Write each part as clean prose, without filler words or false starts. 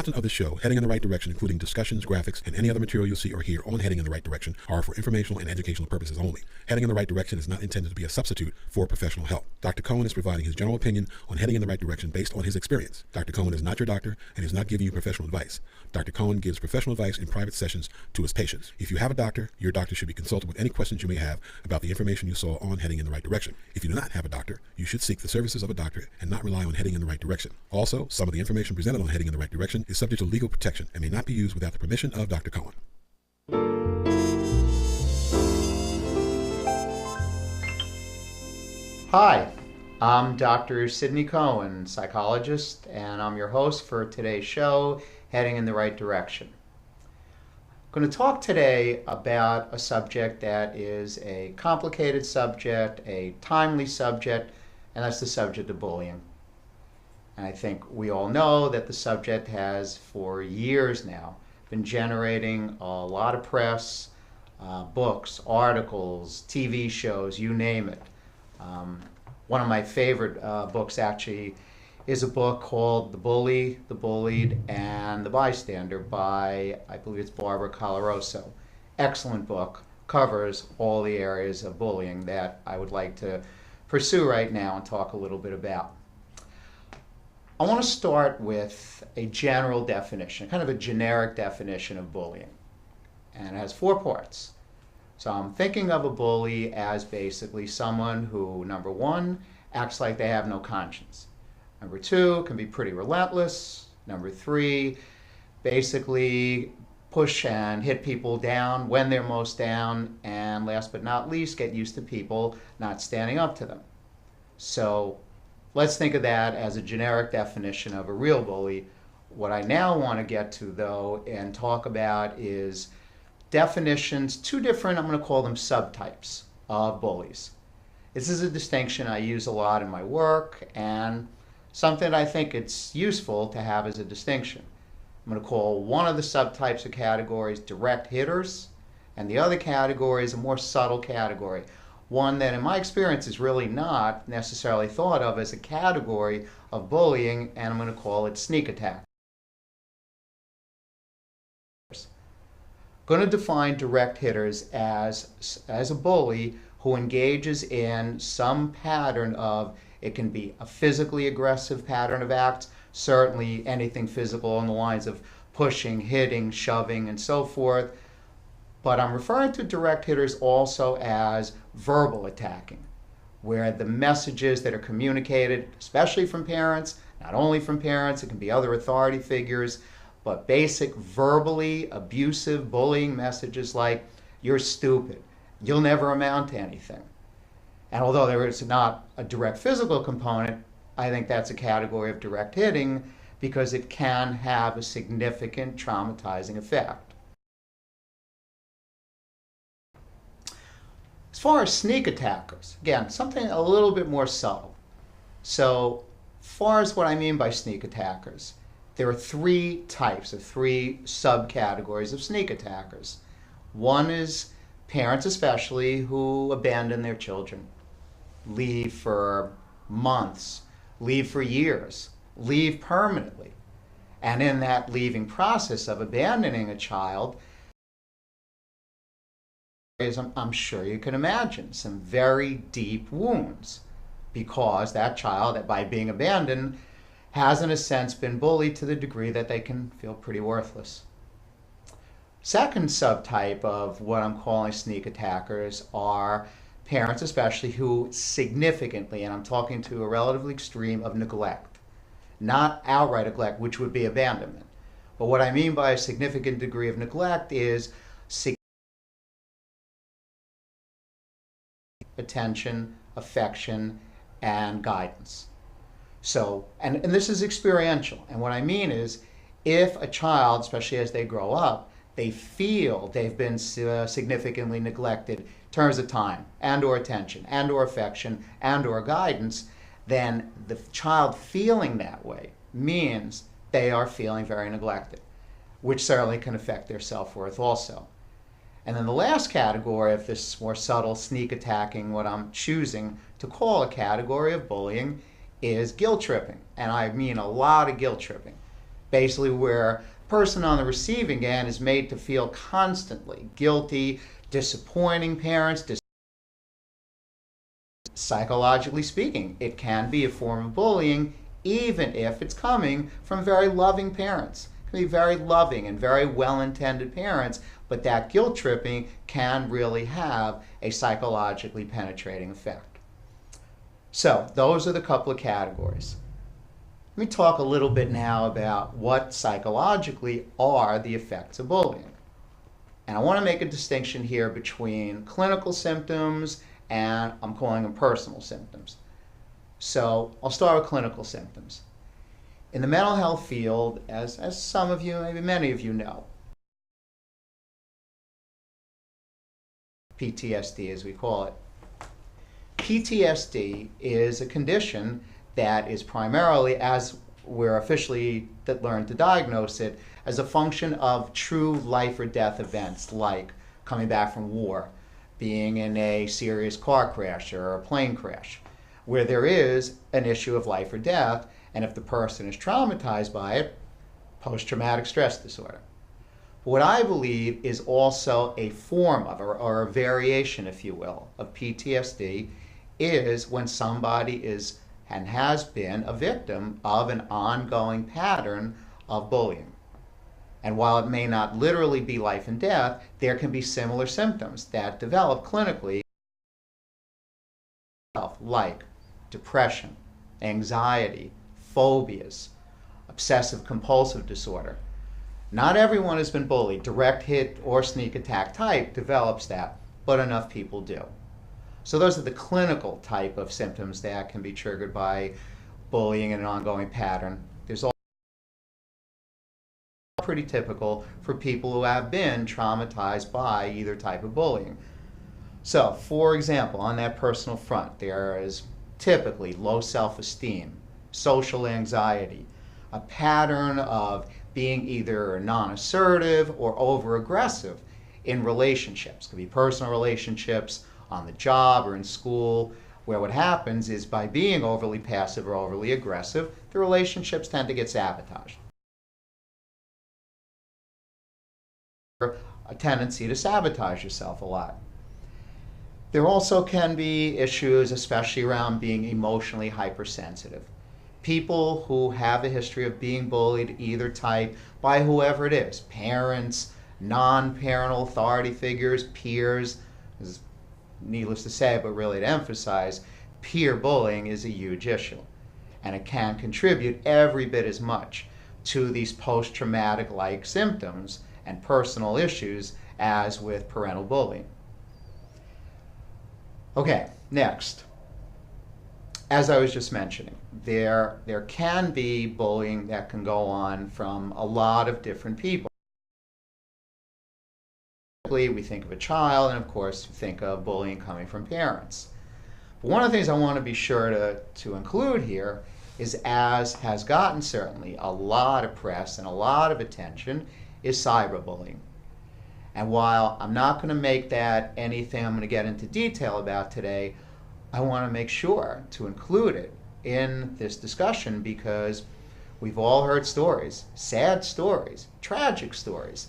content of the show, Heading in the Right Direction, including discussions, graphics, and any other material you'll see or hear on Heading in the Right Direction, are for informational and educational purposes only. Heading in the Right Direction is not intended to be a substitute for professional help. Dr. Cohen is providing his general opinion on heading in the right direction based on his experience. Dr. Cohen is not your doctor and is not giving you professional advice. Dr. Cohen gives professional advice in private sessions to his patients. If you have a doctor, your doctor should be consulted with any questions you may have about the information you saw on Heading in the Right Direction. If you do not have a doctor, you should seek the services of a doctor and not rely on Heading in the Right Direction. Also, some of the information presented on Heading in the Right Direction is subject to legal protection and may not be used without the permission of Dr. Cohen. Hi, I'm Dr. Sidney Cohen, psychologist, and I'm your host for today's show, Heading in the Right Direction. I'm going to talk today about a subject that is a complicated subject, a timely subject, and that's the subject of bullying. And I think we all know that the subject has, for years now, been generating a lot of press, books, articles, TV shows, you name it. One of my favorite books actually is a book called The Bully, the Bullied, and the Bystander by, I believe it's Barbara Coloroso. Excellent book, covers all the areas of bullying that I would like to pursue right now and talk a little bit about. I want to start with a general definition, kind of a generic definition of bullying. And it has 4 parts. So I'm thinking of a bully as basically someone who, number 1, acts like they have no conscience. Number 2, can be pretty relentless. Number 3, basically push and hit people down when they're most down. And last but not least, get used to people not standing up to them. So let's think of that as a generic definition of a real bully. What I now want to get to, though, and talk about is definitions, 2 different, I'm going to call them subtypes of bullies. This is a distinction I use a lot in my work and something I think it's useful to have as a distinction. I'm going to call one of the subtypes or categories direct hitters, and the other category is a more subtle category, one that in my experience is really not necessarily thought of as a category of bullying, and I'm going to call it sneak attack. Going to define direct hitters as a bully who engages in some pattern of, it can be a physically aggressive pattern of acts, certainly anything physical on the lines of pushing, hitting, shoving, and so forth. But I'm referring to direct hitters also as verbal attacking, where the messages that are communicated, especially from parents, not only from parents, it can be other authority figures, but basic verbally abusive bullying messages like, you're stupid, you'll never amount to anything. And although there is not a direct physical component, I think that's a category of direct hitting because it can have a significant traumatizing effect. As far as sneak attackers, again, something a little bit more subtle. So, as far as what I mean by sneak attackers, there are 3 types of 3 subcategories of sneak attackers. One is parents especially who abandon their children, leave for months, leave for years, leave permanently. And in that leaving process of abandoning a child, I'm sure you can imagine some very deep wounds because that child, that by being abandoned, has in a sense been bullied to the degree that they can feel pretty worthless. Second subtype of what I'm calling sneak attackers are parents especially who significantly, and I'm talking to a relatively extreme of neglect, not outright neglect, which would be abandonment. But what I mean by a significant degree of neglect is attention, affection, and guidance. So, and this is experiential. And what I mean is, if a child, especially as they grow up, they feel they've been significantly neglected in terms of time and or attention and or affection and or guidance, then the child feeling that way means they are feeling very neglected, which certainly can affect their self-worth also. And then the last category of this more subtle sneak attacking, what I'm choosing to call a category of bullying, is guilt tripping. And I mean a lot of guilt tripping. basically where the person on the receiving end is made to feel constantly guilty, disappointing parents. Psychologically speaking, it can be a form of bullying even if it's coming from very loving parents. It can be very loving and very well-intended parents, but that guilt tripping can really have a psychologically penetrating effect. So those are the couple of categories. Let me talk a little bit now about what psychologically are the effects of bullying. And I want to make a distinction here between clinical symptoms and I'm calling them personal symptoms. So I'll start with clinical symptoms. In the mental health field, as some of you, maybe many of you know, PTSD as we call it. PTSD is a condition that is primarily, as we're officially learned to diagnose it, as a function of true life or death events like coming back from war, being in a serious car crash or a plane crash, where there is an issue of life or death, and if the person is traumatized by it, post-traumatic stress disorder. What I believe is also a form of, or a variation, if you will, of PTSD is when somebody is and has been a victim of an ongoing pattern of bullying. And while it may not literally be life and death, there can be similar symptoms that develop clinically, like depression, anxiety, phobias, obsessive compulsive disorder. Not everyone has been bullied. Direct hit or sneak attack type develops that, but enough people do. So those are the clinical type of symptoms that can be triggered by bullying in an ongoing pattern. There's also pretty typical for people who have been traumatized by either type of bullying. So, for example, on that personal front, there is typically low self-esteem, social anxiety, a pattern of being either non-assertive or over-aggressive in relationships. It could be personal relationships, on the job or in school, where what happens is by being overly passive or overly aggressive, the relationships tend to get sabotaged. A tendency to sabotage yourself a lot. There also can be issues, especially around being emotionally hypersensitive. People who have a history of being bullied, either type, by whoever it is, parents, non-parental authority figures, peers, needless to say, but really to emphasize, peer bullying is a huge issue. And it can contribute every bit as much to these post-traumatic-like symptoms and personal issues as with parental bullying. Okay, next. As I was just mentioning, there can be bullying that can go on from a lot of different people. We think of a child, and of course, we think of bullying coming from parents. But one of the things I want to be sure to include here is, as has gotten certainly a lot of press and a lot of attention, is cyberbullying. And while I'm not going to make that anything I'm going to get into detail about today, I want to make sure to include it in this discussion because we've all heard stories, sad stories, tragic stories,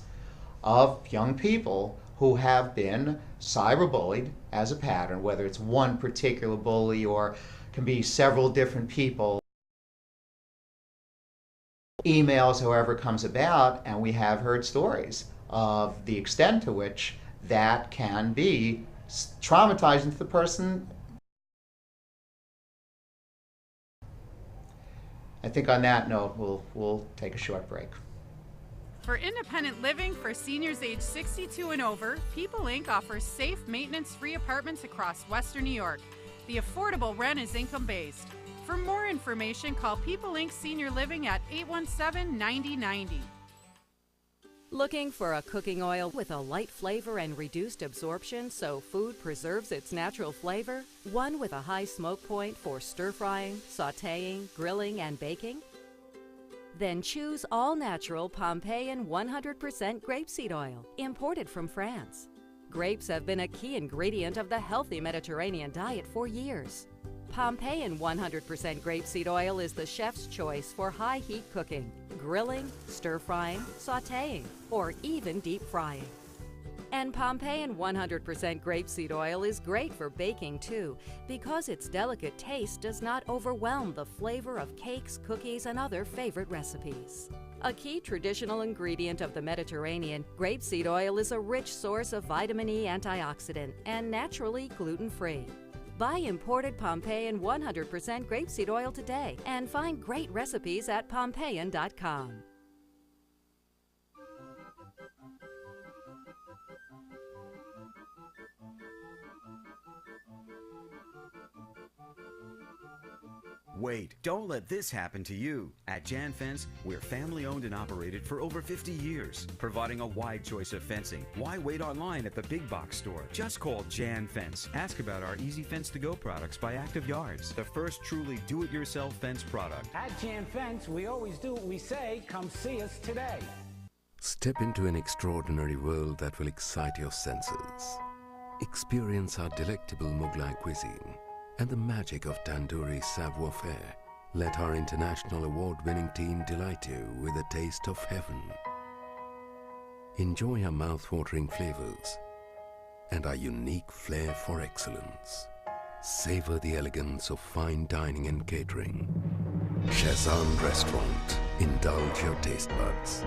of young people who have been cyberbullied as a pattern, whether it's one particular bully or can be several different people, emails, however it comes about, and we have heard stories of the extent to which that can be traumatizing to the person. I think on that note, we'll take a short break. For independent living for seniors age 62 and over, People Inc. offers safe, maintenance-free apartments across Western New York. The affordable rent is income-based. For more information, call People Inc. Senior Living at 817-9090. Looking for a cooking oil with a light flavor and reduced absorption so food preserves its natural flavor? One with a high smoke point for stir-frying, sautéing, grilling, and baking? Then choose all-natural Pompeian 100% grapeseed oil, imported from France. Grapes have been a key ingredient of the healthy Mediterranean diet for years. Pompeian 100% grapeseed oil is the chef's choice for high heat cooking, grilling, stir frying, sauteing, or even deep frying. And Pompeian 100% grapeseed oil is great for baking too, because its delicate taste does not overwhelm the flavor of cakes, cookies, and other favorite recipes. A key traditional ingredient of the Mediterranean, grapeseed oil is a rich source of vitamin E antioxidant and naturally gluten-free. Buy imported Pompeian 100% grapeseed oil today and find great recipes at Pompeian.com. Wait, don't let this happen to you. At Jan Fence, we're family owned and operated for over 50 years, providing a wide choice of fencing. Why wait online at the big box store? Just call Jan Fence. Ask about our Easy Fence to Go products by Active Yards, the first truly do-it-yourself fence product. At Jan Fence, we always do what we say. Come see us today. Step into an extraordinary world that will excite your senses. Experience our delectable Mughlai cuisine and the magic of tandoori savoir-faire. Let our international award-winning team delight you with a taste of heaven. Enjoy our mouth-watering flavors and our unique flair for excellence. Savor the elegance of fine dining and catering. Shazam Restaurant. Indulge your taste buds.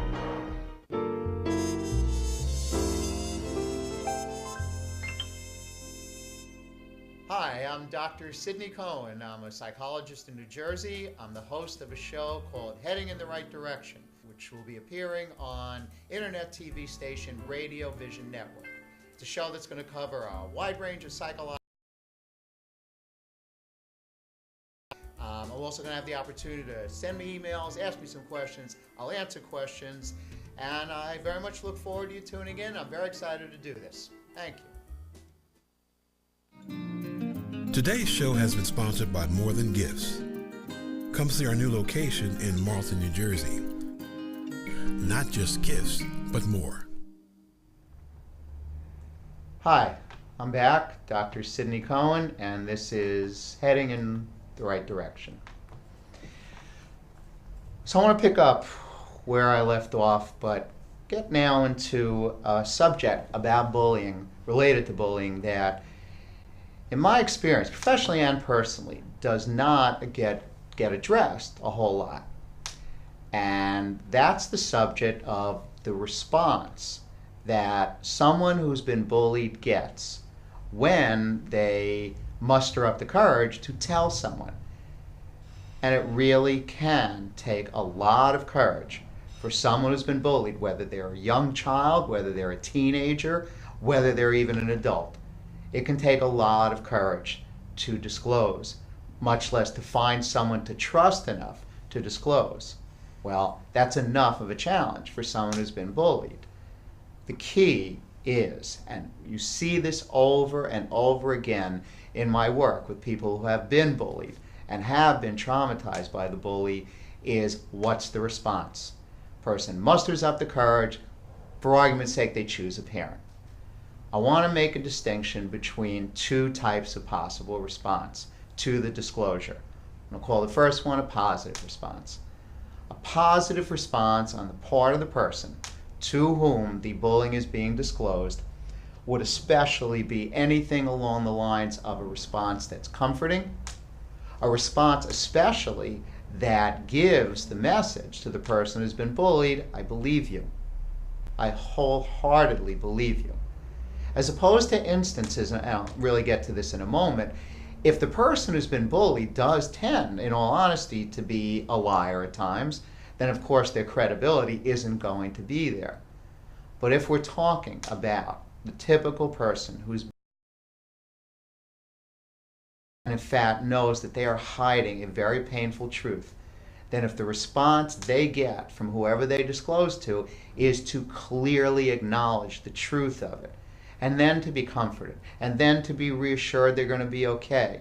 Hi, I'm Dr. Sidney Cohen. I'm a psychologist in New Jersey. I'm the host of a show called Heading in the Right Direction, which will be appearing on internet TV station Radio Vision Network. It's a show that's going to cover a wide range of psychological. I'm also going to have the opportunity to send me emails, ask me some questions. I'll answer questions, and I very much look forward to you tuning in. I'm very excited to do this. Thank you. Today's show has been sponsored by More Than Gifts. Come see our new location in Marlton, New Jersey. Not just gifts, but more. Hi, I'm back, Dr. Sidney Cohen, and this is Heading in the Right Direction. So I want to pick up where I left off, but get now into a subject about bullying, related to bullying, that in my experience, professionally and personally, does not get addressed a whole lot. And that's the subject of the response that someone who's been bullied gets when they muster up the courage to tell someone. And it really can take a lot of courage for someone who's been bullied, whether they're a young child, whether they're a teenager, whether they're even an adult. It can take a lot of courage to disclose, much less to find someone to trust enough to disclose. Well, that's enough of a challenge for someone who's been bullied. The key is, and you see this over and over again in my work with people who have been bullied and have been traumatized by the bully, is what's the response? Person musters up the courage. For argument's sake, they choose a parent. I want to make a distinction between two types of possible response to the disclosure. I'm going to call the first one a positive response. A positive response on the part of the person to whom the bullying is being disclosed would especially be anything along the lines of a response that's comforting, a response especially that gives the message to the person who's been bullied, I believe you. I wholeheartedly believe you. As opposed to instances, and I'll really get to this in a moment, if the person who's been bullied does tend, in all honesty, to be a liar at times, then of course their credibility isn't going to be there. But if we're talking about the typical person who's in fact knows that they are hiding a very painful truth, then if the response they get from whoever they disclose to is to clearly acknowledge the truth of it, and then to be comforted, and then to be reassured they're going to be okay.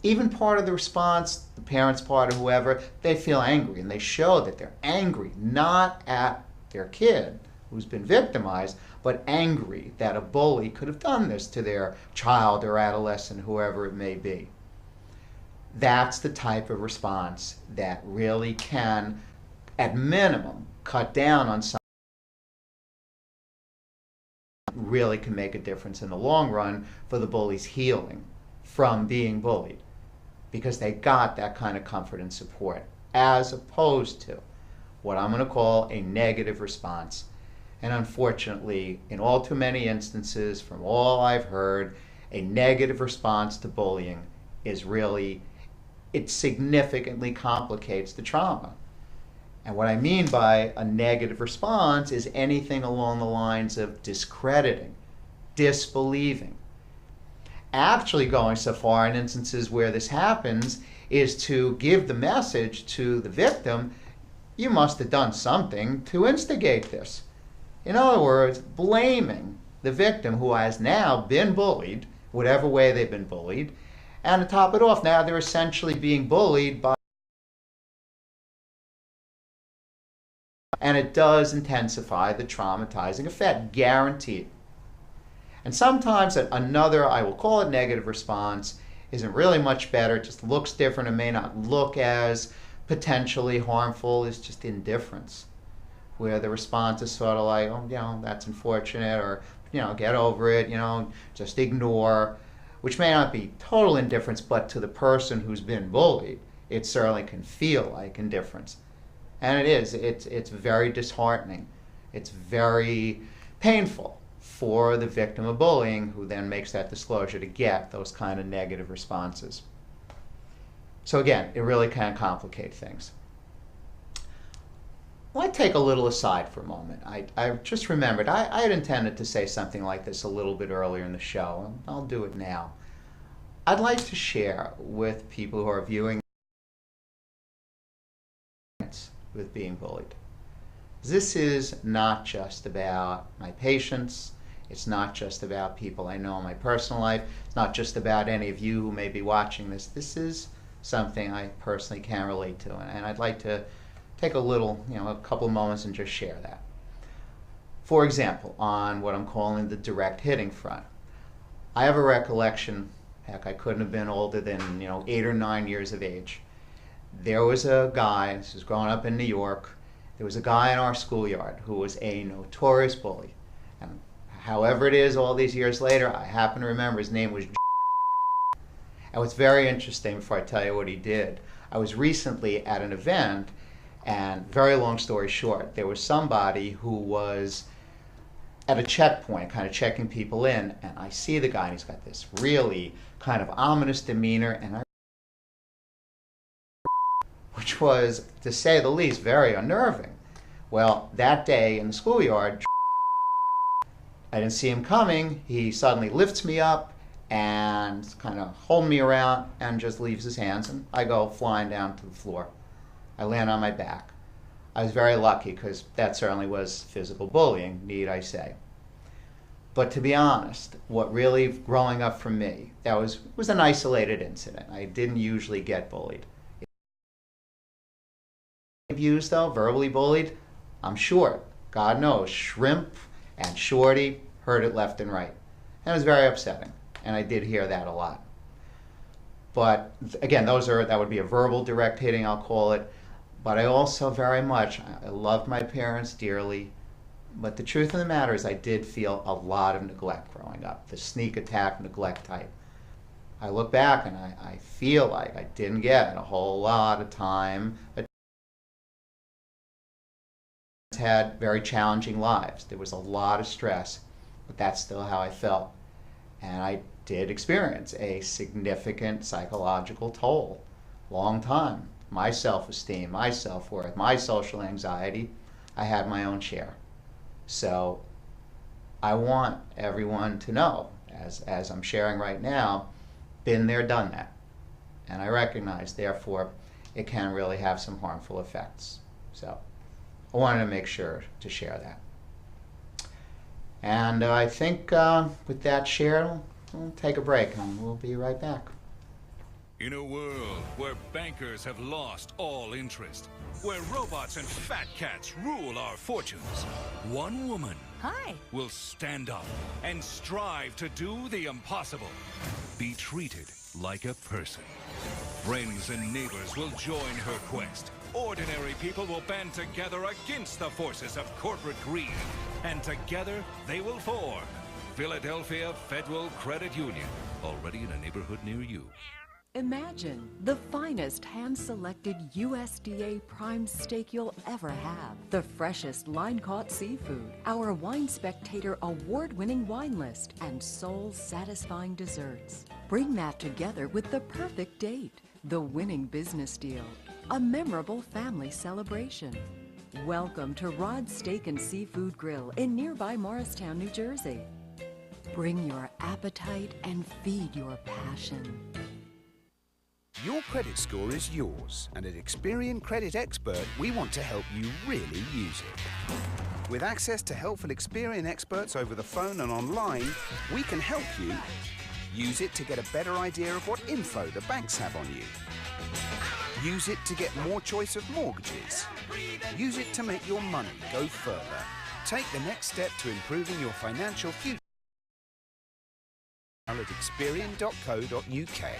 Even part of the response, the parent's part or whoever, they feel angry, and they show that they're angry, not at their kid who's been victimized, but angry that a bully could have done this to their child or adolescent, whoever it may be. That's the type of response that really can, at minimum, cut down on some, really can make a difference in the long run for the bully's healing from being bullied, because they got that kind of comfort and support, as opposed to what I'm going to call a negative response. And unfortunately, in all too many instances, from all I've heard, a negative response to bullying is really, it significantly complicates the trauma. And what I mean by a negative response is anything along the lines of discrediting, disbelieving. Actually going so far in instances where this happens is to give the message to the victim, you must have done something to instigate this. In other words, blaming the victim who has now been bullied, whatever way they've been bullied, and to top it off, now they're essentially being bullied by, and it does intensify the traumatizing effect, guaranteed. And sometimes another, I will call it negative response, isn't really much better, it just looks different, it may not look as potentially harmful, is just indifference, where the response is sort of like, oh, that's unfortunate, or, get over it, just ignore, which may not be total indifference, but to the person who's been bullied, it certainly can feel like indifference. And it is, it's very disheartening. It's very painful for the victim of bullying, who then makes that disclosure, to get those kind of negative responses. So again, it really can complicate things. I want to take a little aside for a moment. I just remembered, I had intended to say something like this a little bit earlier in the show, and I'll do it now. I'd like to share with people who are viewing with being bullied. This is not just about my patients, it's not just about people I know in my personal life, it's not just about any of you who may be watching this. This is something I personally can relate to, and I'd like to take a couple of moments and just share that. For example, on what I'm calling the direct hitting front, I have a recollection, heck, I couldn't have been older than 8 or 9 years of age. There was a guy, this was growing up in New York, there was a guy in our schoolyard who was a notorious bully. And however it is, all these years later, I happen to remember his name was. And what's very interesting, before I tell you what he did, I was recently at an event, and very long story short, there was somebody who was at a checkpoint, kind of checking people in, and I see the guy, and he's got this really kind of ominous demeanor, and which was, to say the least, very unnerving. Well, that day in the schoolyard, I didn't see him coming. He suddenly lifts me up and kind of holds me around and just leaves his hands, and I go flying down to the floor. I land on my back. I was very lucky, because that certainly was physical bullying, need I say. But to be honest, what really, growing up for me, that was an isolated incident. I didn't usually get bullied. Abused though, verbally bullied, I'm short. God knows, Shrimp and Shorty heard it left and right. And it was very upsetting, and I did hear that a lot. But again, that would be a verbal direct hitting, I'll call it. But I also very much, I loved my parents dearly, but the truth of the matter is I did feel a lot of neglect growing up, the sneak attack neglect type. I look back and I feel like I didn't get a whole lot of time. Had very challenging lives. There was a lot of stress, but that's still how I felt. And I did experience a significant psychological toll, long time. My self-esteem, my self-worth, my social anxiety, I had my own share. So I want everyone to know, as I'm sharing right now, been there, done that. And I recognize, therefore, it can really have some harmful effects. So I wanted to make sure to share that. And I think with that share, we'll take a break and we'll be right back. In a world where bankers have lost all interest, where robots and fat cats rule our fortunes, one woman will stand up and strive to do the impossible. Be treated like a person. Friends and neighbors will join her quest. Ordinary people will band together against the forces of corporate greed. And together, they will form Philadelphia Federal Credit Union, already in a neighborhood near you. Imagine the finest hand-selected USDA prime steak you'll ever have. The freshest line-caught seafood, our Wine Spectator award-winning wine list, and soul-satisfying desserts. Bring that together with the perfect date, the winning business deal, a memorable family celebration. Welcome to Rod's Steak and Seafood Grill in nearby Morristown, New Jersey. Bring your appetite and feed your passion. Your credit score is yours, and at Experian Credit Expert, we want to help you really use it. With access to helpful Experian experts over the phone and online, we can help you use it to get a better idea of what info the banks have on you. Use it to get more choice of mortgages. Use it to make your money go further. Take the next step to improving your financial future at experian.co.uk.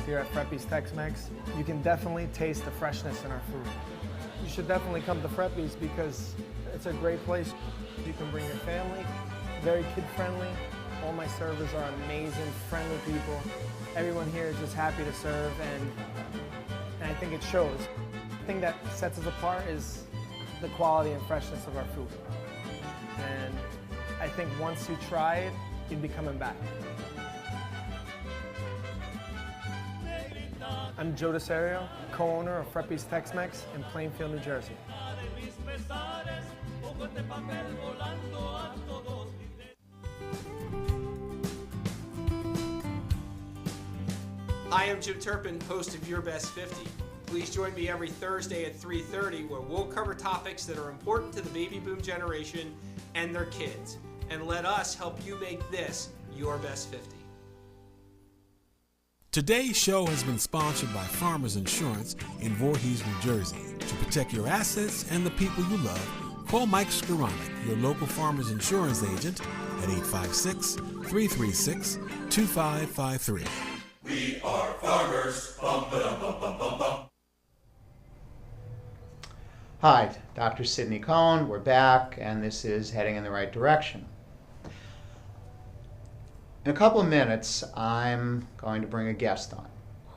Here at Freppy's Tex-Mex, you can definitely taste the freshness in our food. You should definitely come to Freppy's because it's a great place. You can bring your family, very kid-friendly. All my servers are amazing, friendly people. Everyone here is just happy to serve, and I think it shows. The thing that sets us apart is the quality and freshness of our food. And I think once you try it, you'd be coming back. I'm Joe DeSario, co-owner of Freppy's Tex-Mex in Plainfield, New Jersey. I am Jim Turpin, host of Your Best 50. Please join me every Thursday at 3:30 where we'll cover topics that are important to the baby boom generation and their kids. And let us help you make this your best 50. Today's show has been sponsored by Farmers Insurance in Voorhees, New Jersey. To protect your assets and the people you love, call Mike Skoranek, your local Farmers Insurance agent, at 856-336-2553. We are farmers. Bum, ba-dum, bum, bum, bum, bum. Hi, Dr. Sidney Cohen. We're back, and this is Heading in the Right Direction. In a couple of minutes, I'm going to bring a guest on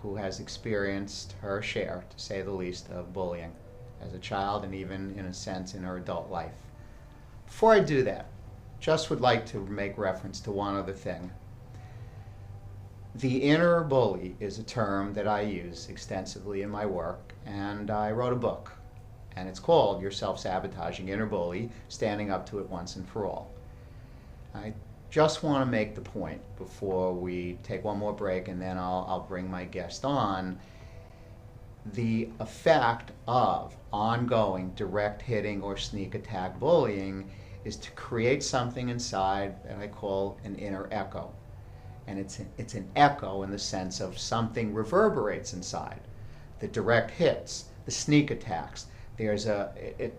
who has experienced her share, to say the least, of bullying as a child and even, in a sense, in her adult life. Before I do that, just would like to make reference to one other thing. The inner bully is a term that I use extensively in my work, and I wrote a book, and it's called Your Self-Sabotaging Inner Bully, Standing Up to It Once and for All. I just want to make the point before we take one more break, and then I'll bring my guest on. The effect of ongoing direct hitting or sneak attack bullying is to create something inside that I call an inner echo. And it's an echo in the sense of something reverberates inside. The direct hits, the sneak attacks, I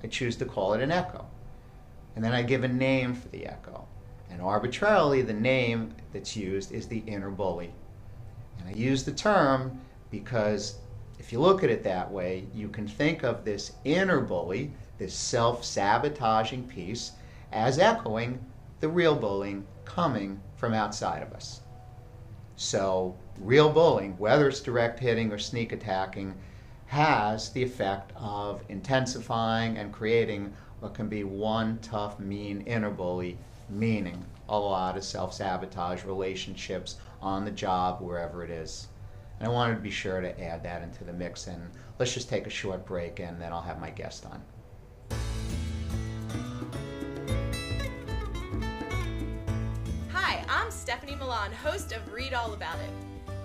choose to call it an echo. And then I give a name for the echo. And arbitrarily, the name that's used is the inner bully. And I use the term because if you look at it that way, you can think of this inner bully, this self-sabotaging piece, as echoing the real bullying coming from outside of us. So real bullying, whether it's direct hitting or sneak attacking, has the effect of intensifying and creating what can be one tough, mean inner bully, meaning a lot of self-sabotage, relationships, on the job, wherever it is. And I wanted to be sure to add that into the mix. And let's just take a short break, and then I'll have my guest on. Hi, I'm Stephanie Milan, host of Read All About It.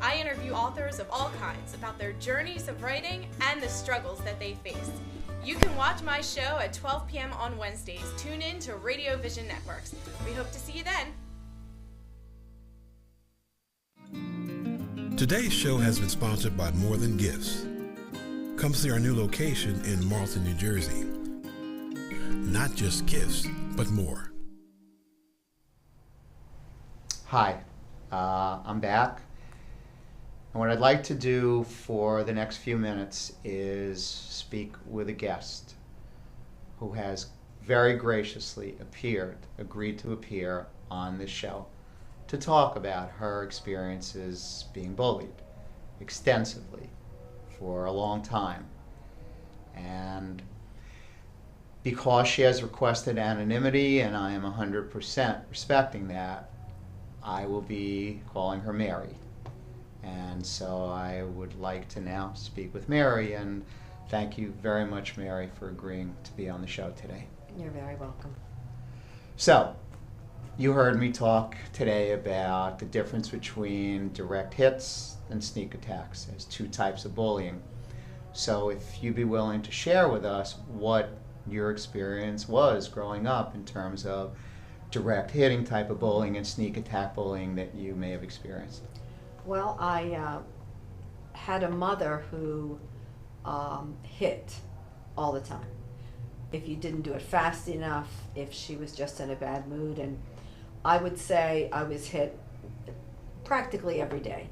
I interview authors of all kinds about their journeys of writing and the struggles that they face. You can watch my show at 12 p.m. on Wednesdays. Tune in to Radio Vision Networks. We hope to see you then. Today's show has been sponsored by More Than Gifts. Come see our new location in Marlton, New Jersey. Not just gifts, but more. Hi, I'm back. And what I'd like to do for the next few minutes is speak with a guest who has very graciously agreed to appear on this show to talk about her experiences being bullied extensively for a long time. And because she has requested anonymity, and I am 100% respecting that, I will be calling her Mary. And so I would like to now speak with Mary, and thank you very much, Mary, for agreeing to be on the show today. You're very welcome. So, you heard me talk today about the difference between direct hits and sneak attacks as two types of bullying. So if you'd be willing to share with us what your experience was growing up in terms of direct hitting type of bullying and sneak attack bullying that you may have experienced. Well, I had a mother who hit all the time. If you didn't do it fast enough, if she was just in a bad mood, and I would say I was hit practically every day,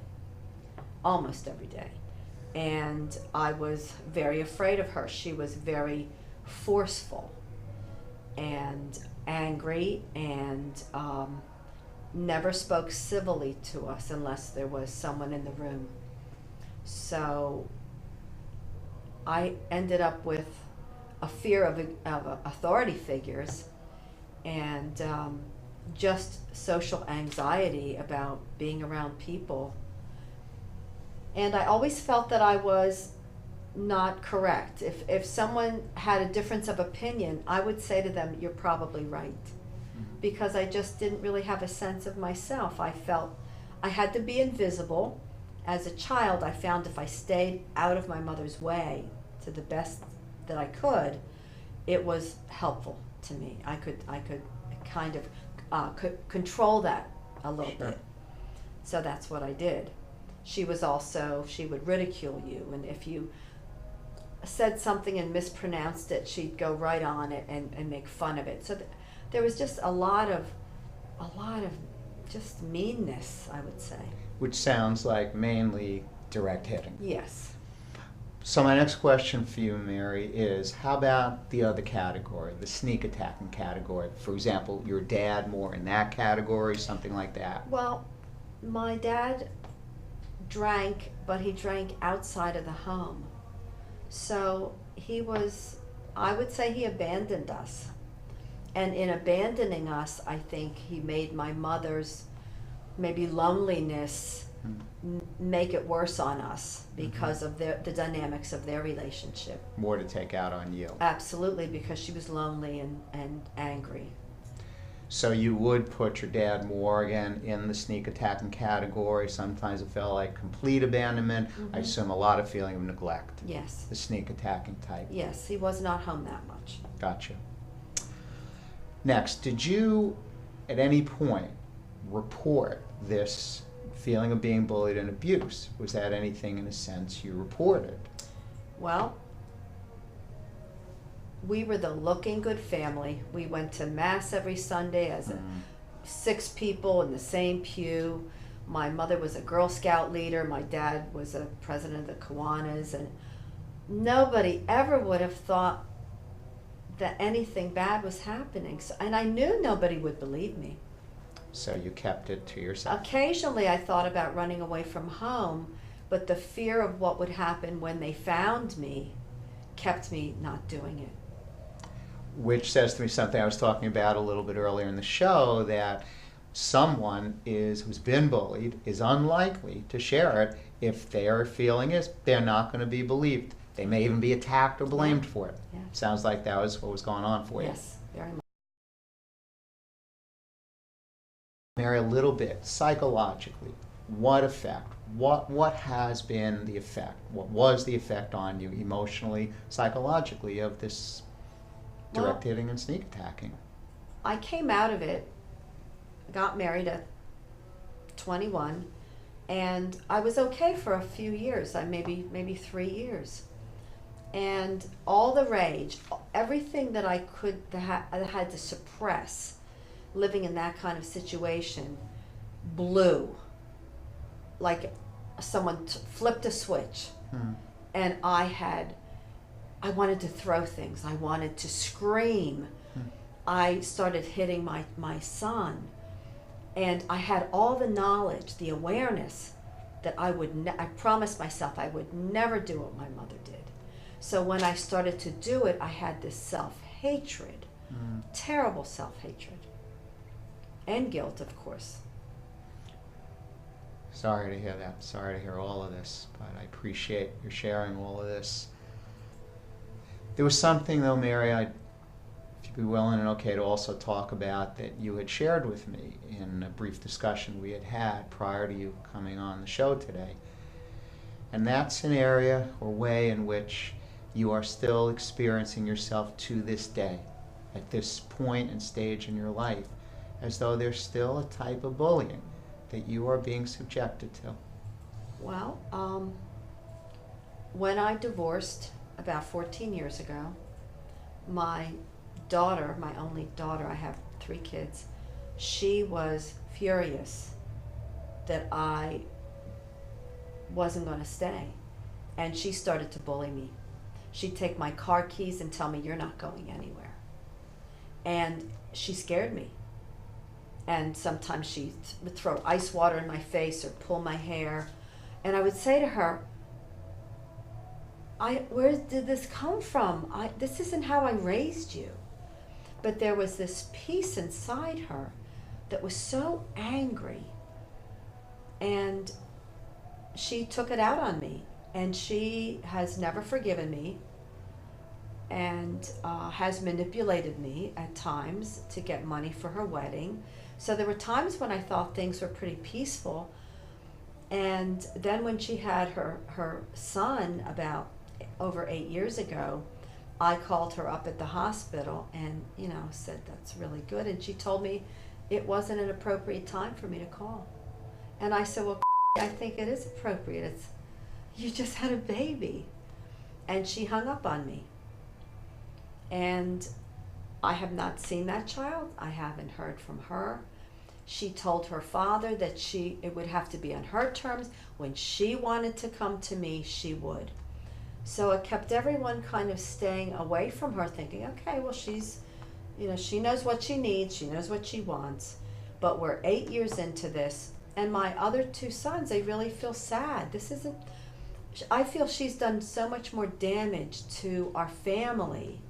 almost every day. And I was very afraid of her. She was very forceful and angry, and never spoke civilly to us unless there was someone in the room. So I ended up with a fear of authority figures, and just social anxiety about being around people. And I always felt that I was not correct. If someone had a difference of opinion, I would say to them, you're probably right. Because I just didn't really have a sense of myself. I felt I had to be invisible. As a child, I found if I stayed out of my mother's way to the best that I could, it was helpful to me. I could kind of could control that a little bit. So that's what I did. She would ridicule you, and if you said something and mispronounced it, she'd go right on it and make fun of it. So there was just a lot of just meanness, I would say. Which sounds like mainly direct hitting. Yes. So my next question for you, Mary, is how about the other category, the sneak attacking category? For example, your dad more in that category, something like that? Well, my dad drank, but he drank outside of the home. So I would say he abandoned us. And in abandoning us, I think he made my mother's maybe loneliness make it worse on us because of the dynamics of their relationship. More to take out on you. Absolutely, because she was lonely and angry. So you would put your dad more again in the sneak attacking category. Sometimes it felt like complete abandonment. I assume a lot of feeling of neglect. Yes. The sneak attacking type. Yes, he was not home that much. Gotcha. Next, did you at any point report this feeling of being bullied and abused? Was that anything in a sense you reported? Well, we were the looking good family. We went to mass every Sunday as 6 people in the same pew. My mother was a Girl Scout leader. My dad was a president of the Kiwanis, and nobody ever would have thought that anything bad was happening. So, and I knew nobody would believe me. So you kept it to yourself? Occasionally I thought about running away from home, but the fear of what would happen when they found me kept me not doing it. Which says to me something I was talking about a little bit earlier in the show, that someone who's been bullied is unlikely to share it if their feeling is they're not going to be believed. They may even be attacked or blamed for it. Yeah. Sounds like that was what was going on for you. Yes, very much. Mary, a little bit psychologically, what effect, what has been the effect, what was the effect on you emotionally, psychologically of this direct hitting and sneak attacking? I came out of it, got married at 21, And I was okay for a few years, maybe 3 years. And all the rage, everything that I had to suppress living in that kind of situation blew. Like someone flipped a switch. And I wanted to throw things. I wanted to scream. I started hitting my son. And I had all the knowledge, the awareness that I promised myself I would never do what my mother did. So when I started to do it, I had this self-hatred, terrible self-hatred, and guilt, of course. Sorry to hear that. Sorry to hear all of this, but I appreciate your sharing all of this. There was something, though, Mary, if you'd be willing and okay to also talk about, that you had shared with me in a brief discussion we had prior to you coming on the show today. And that's an area or way in which you are still experiencing yourself to this day, at this point and stage in your life, as though there's still a type of bullying that you are being subjected to. Well, when I divorced about 14 years ago, my daughter, my only daughter, I have 3 kids, she was furious that I wasn't going to stay. And she started to bully me. She'd take my car keys and tell me, "You're not going anywhere." And she scared me. And sometimes she would throw ice water in my face or pull my hair. And I would say to her, where did this come from? This isn't how I raised you. But there was this piece inside her that was so angry. And she took it out on me. And she has never forgiven me and has manipulated me at times to get money for her wedding. So there were times when I thought things were pretty peaceful. And then when she had her son about over 8 years ago, I called her up at the hospital and, said, "That's really good." And she told me it wasn't an appropriate time for me to call. And I said, "Well, I think it is appropriate. You just had a baby." And she hung up on me. And I have not seen that child. I haven't heard from her. She told her father that it would have to be on her terms. When she wanted to come to me, she would. So it kept everyone kind of staying away from her, thinking, okay, well, she's, she knows what she needs. She knows what she wants. But we're 8 years into this. And my other 2 sons, they really feel sad. I feel she's done so much more damage to our family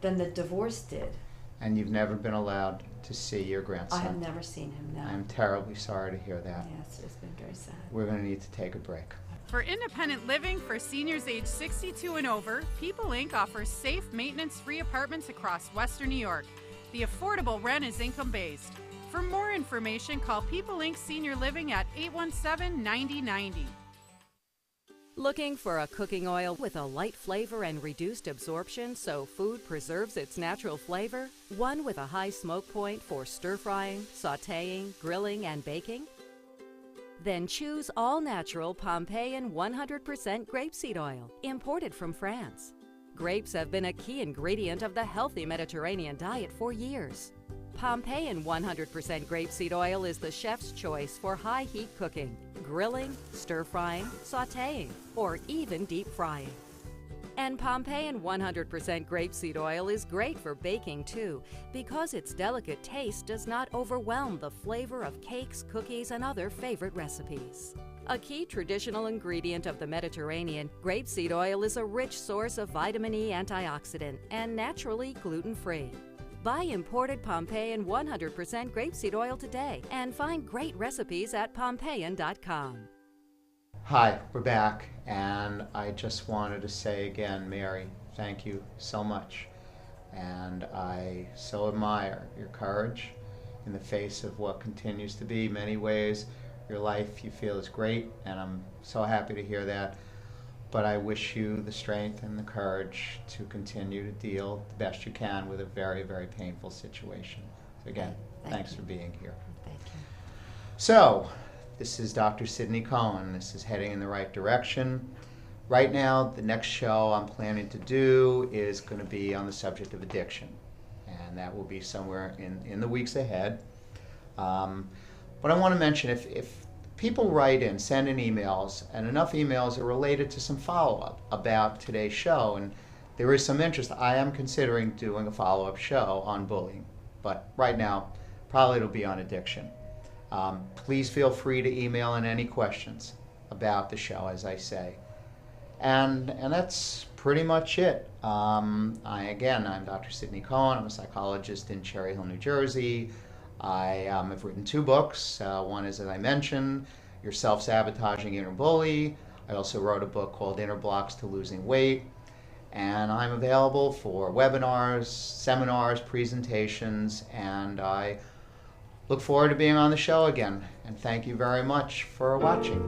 than the divorce did. And you've never been allowed to see your grandson? I have never seen him, no. I'm terribly sorry to hear that. Yes, it's been very sad. We're going to need to take a break. For independent living for seniors age 62 and over, People Inc. offers safe, maintenance-free apartments across Western New York. The affordable rent is income-based. For more information, call People Inc. Senior Living at 817-9090. Looking for a cooking oil with a light flavor and reduced absorption so food preserves its natural flavor? One with a high smoke point for stir-frying, sautéing, grilling, and baking? Then choose all-natural Pompeian 100% grapeseed oil, imported from France. Grapes have been a key ingredient of the healthy Mediterranean diet for years. Pompeian 100% grapeseed oil is the chef's choice for high-heat cooking, grilling, stir-frying, sautéing, or even deep frying. And Pompeian 100% grapeseed oil is great for baking too, because its delicate taste does not overwhelm the flavor of cakes, cookies, and other favorite recipes. A key traditional ingredient of the Mediterranean, grapeseed oil is a rich source of vitamin E antioxidant and naturally gluten-free. Buy imported Pompeian 100% grapeseed oil today and find great recipes at Pompeian.com. Hi, we're back, and I just wanted to say again, Mary, thank you so much. And I so admire your courage in the face of what continues to be many ways your life you feel is great, and I'm so happy to hear that. But I wish you the strength and the courage to continue to deal the best you can with a very, very painful situation. So again, thanks for being here. Thank you. So, This is Dr. Sidney Cohen. This is Heading in the Right Direction. Right now, the next show I'm planning to do is going to be on the subject of addiction, and that will be somewhere in the weeks ahead. But I want to mention, if people write in, send in emails, and enough emails are related to some follow-up about today's show, and there is some interest, I am considering doing a follow-up show on bullying, but right now, probably it'll be on addiction. Please feel free to email in any questions about the show, as I say. And that's pretty much it. I'm Dr. Sidney Cohen. I'm a psychologist in Cherry Hill, New Jersey. I have written 2 books. One is, as I mentioned, Your Self-Sabotaging Inner Bully. I also wrote a book called Inner Blocks to Losing Weight. And I'm available for webinars, seminars, presentations, and I look forward to being on the show again. And thank you very much for watching.